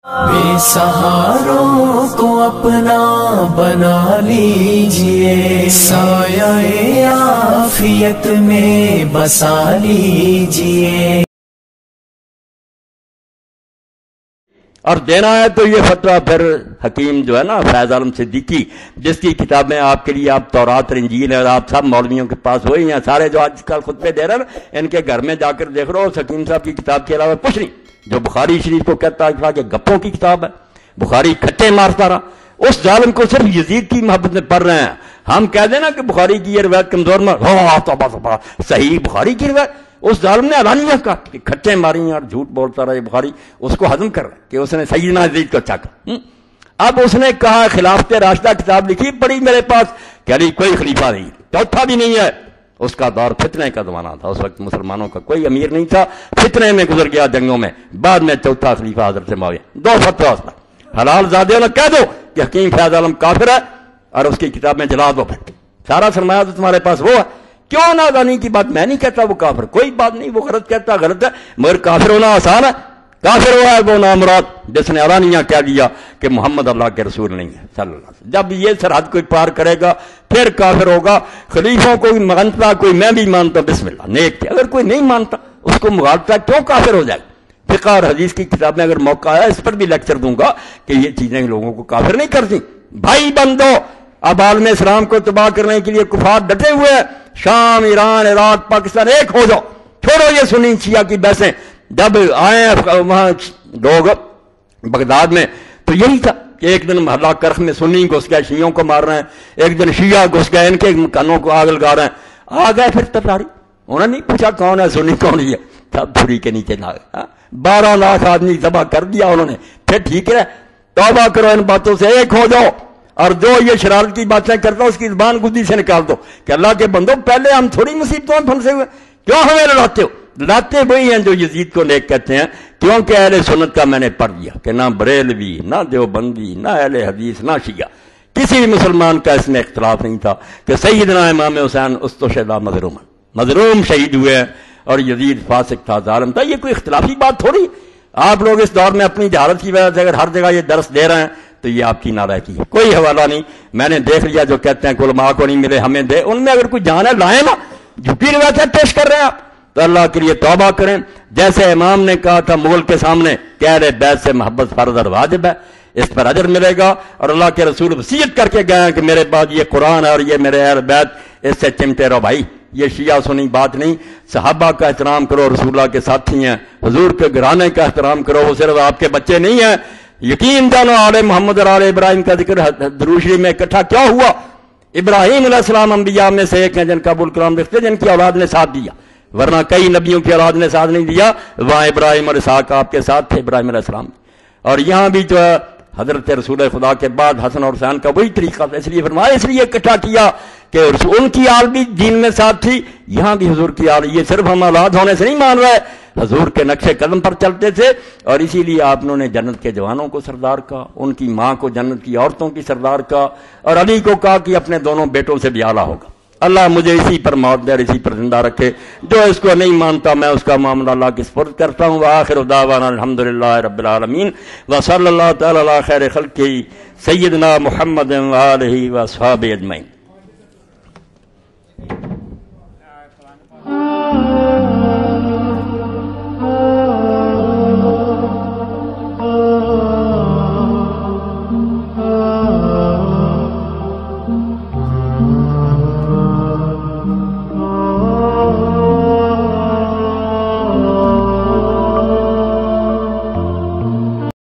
بے سہاروں کو اپنا بنا لیجئے، سایہ عافیت میں بسا لیجئے۔ اور دینا ہے تو یہ فتویٰ پھر حکیم جو ہے نا فیض عالم صدیقی، جس کی کتابیں آپ کے لیے آپ تورات اور انجیل ہے، اور آپ سب مولویوں کے پاس وہی ہیں سارے جو آج کل خطبے دے رہے ہیں نا، ان کے گھر میں جا کر دیکھ رہے ہو، اس حکیم صاحب کی کتاب کے علاوہ کچھ نہیں۔ جو بخاری شریف کو کہتا ہے کہ گپوں کی کتاب ہے، بخاری کھٹے مارتا رہا، اس ظالم کو صرف یزید کی محبت میں پڑھ رہے ہیں۔ ہم کہہ دیں نا کہ بخاری کی یہ روایت کمزور صحیح بخاری کی روایت، اس ظالم نے علانیہ کہا کہ کھٹے ماری ہیں اور جھوٹ بولتا رہا یہ بخاری، اس کو ہضم کر رہا ہے کہ اس نے سیدنا یزید کو چکا۔ اب اس نے کہا خلافت راشدہ کتاب لکھی پڑھی میرے پاس، کہہ رہی کوئی خلیفہ نہیں، چوتھا بھی نہیں ہے۔ اس کا دور فتنے کا زمانہ تھا، اس وقت مسلمانوں کا کوئی امیر نہیں تھا، فتنے میں گزر گیا جنگوں میں، بعد میں چوتھا خلیفہ حضرت معاویہ۔ دو فتویٰ اس پر، حلال زادے نے کہہ دو کہ حکیم فیض عالم کافر ہے اور اس کی کتاب میں جلا دو، پھر سارا سرمایہ تو تمہارے پاس وہ ہے۔ کیوں نادانی کی بات، میں نہیں کہتا وہ کافر، کوئی بات نہیں، وہ غلط کہتا غلط ہے، مگر کافر ہونا آسان ہے۔ کافر ہوا ہے وہ نامراد جس نے علانیہ کہہ دیا کہ محمد اللہ کے رسول نہیں ہے صلی اللہ علیہ وسلم۔ جب یہ سرحد کوئی پار کرے گا پھر کافر ہوگا۔ خلیفوں کوئی مانتا، کوئی میں بھی مانتا، بسم اللہ نیک تھے، اگر کوئی نہیں مانتا اس کو مغالطہ کیوں کافر ہو جائے گا؟ فقہ اور حدیث کی کتاب میں اگر موقع آیا اس پر بھی لیکچر دوں گا کہ یہ چیزیں لوگوں کو کافر نہیں کرتی۔ بھائی بندو، اب عالم اسلام کو تباہ کرنے کے لیے کفار ڈٹے ہوئے ہیں، شام، ایران، عراق، پاکستان، ایک ہو جاؤ، چھوڑو یہ سنی شیعہ کی بحثیں۔ جب آئے وہاں لوگ بغداد میں تو یہی تھا کہ ایک دن محلہ کرخ میں سنی گھس گئے، شیعوں کو مار رہے ہیں، ایک دن شیعہ گھس گئے ان کے کانوں کو آگ لگا رہے ہیں۔ آ گئے پھر تتاری، انہوں نے نہیں پوچھا کون ہے سنی کون ہے، سب چھری کے نیچے لا گئے۔ 12 لاکھ آدمی ذبح کر دیا انہوں نے۔ پھر ٹھیک ہے، توبہ کرو ان باتوں سے، ایک ہو جاؤ، اور جو یہ شرارت کی باتیں کرتا اس کی زبان گدی سے نکال دو کہ اللہ کے بندو پہلے ہم تھوڑی مصیبتوں میں پھنسے ہوئے، کیوں ہمیں لڑاتے ہو؟ لڑاتے وہی ہیں جو یزید کو نیک کہتے ہیں، کیونکہ اہل سنت کا میں نے پڑھ دیا کہ نہ بریلوی، نہ دیوبندی، نہ اہل حدیث، نہ شیعہ، کسی بھی مسلمان کا اس میں اختلاف نہیں تھا کہ سیدنا امام حسین استشہد مظلوم شہید ہوئے ہیں اور یزید فاسق تھا، ظالم تھا۔ یہ کوئی اختلافی بات تھوڑی۔ آپ لوگ اس دور میں اپنی جہالت کی وجہ سے اگر ہر جگہ یہ درس دے رہے ہیں تو یہ آپ کی نالائکی ہے۔ کوئی حوالہ نہیں، میں نے دیکھ لیا جو کہتے ہیں کہ علماء کو نہیں ملے ہمیں دے، ان میں اگر کوئی جان ہے لائیں نا، جھوٹی روایتیں پیش کر رہے ہیں آپ، تو اللہ کے لیے توبہ کریں۔ جیسے امام نے کہا تھا مغل کے سامنے کہ اہل بیت سے محبت فرض اور واجب ہے، اس پر اجر ملے گا، اور اللہ کے رسول وصیت کر کے گئے ہیں کہ میرے بعد یہ قرآن ہے اور یہ میرے اہل بیت، اس سے چمٹے رہو بھائی، یہ شیعہ سنی بات نہیں۔ صحابہ کا احترام کرو، رسول اللہ کے ساتھی ہیں، حضور کے گھرانے کا احترام کرو، وہ صرف آپ کے بچے نہیں ہیں۔ یقین جانو آل محمد اور آل ابراہیم کا ذکر درود شریف میں اکٹھا کیا ہوا؟ ابراہیم علیہ السلام انبیاء میں سے ایک ہیں جن کا ابو الکلام لکھتے جن کی اولاد نے ساتھ دیا، ورنہ کئی نبیوں کی اولاد نے ساتھ نہیں دیا۔ وہاں ابراہیم اور اسحاق آپ کے ساتھ تھے، ابراہیم علیہ السلام، اور یہاں بھی جو ہے حضرت رسول خدا کے بعد حسن اور حسین کا وہی طریقہ تھا، اس لیے فرمایا، اس لیے اکٹھا کیا کہ ان کی آل بھی دین میں ساتھ تھی، یہاں بھی حضور کی آل۔ یہ صرف ہم اولاد ہونے سے نہیں مان رہے، حضور کے نقش قدم پر چلتے تھے، اور اسی لیے آپ نے جنت کے جوانوں کو سردار کہا، ان کی ماں کو جنت کی عورتوں کی سردار کہا، اور علی کو کہا کہ اپنے دونوں بیٹوں سے بھی اعلیٰ ہوگا۔ اللہ مجھے اسی پر موت دے اور اسی پر زندہ رکھے، جو اس کو نہیں مانتا میں اس کا معاملہ اللہ کے سپرد کرتا ہوں۔ وآخر دعوانا الحمدللہ رب العالمین، وصلی اللہ تعالی علی خیر خلقہ سیدنا محمد وآلہ واصحابہ اجمعین۔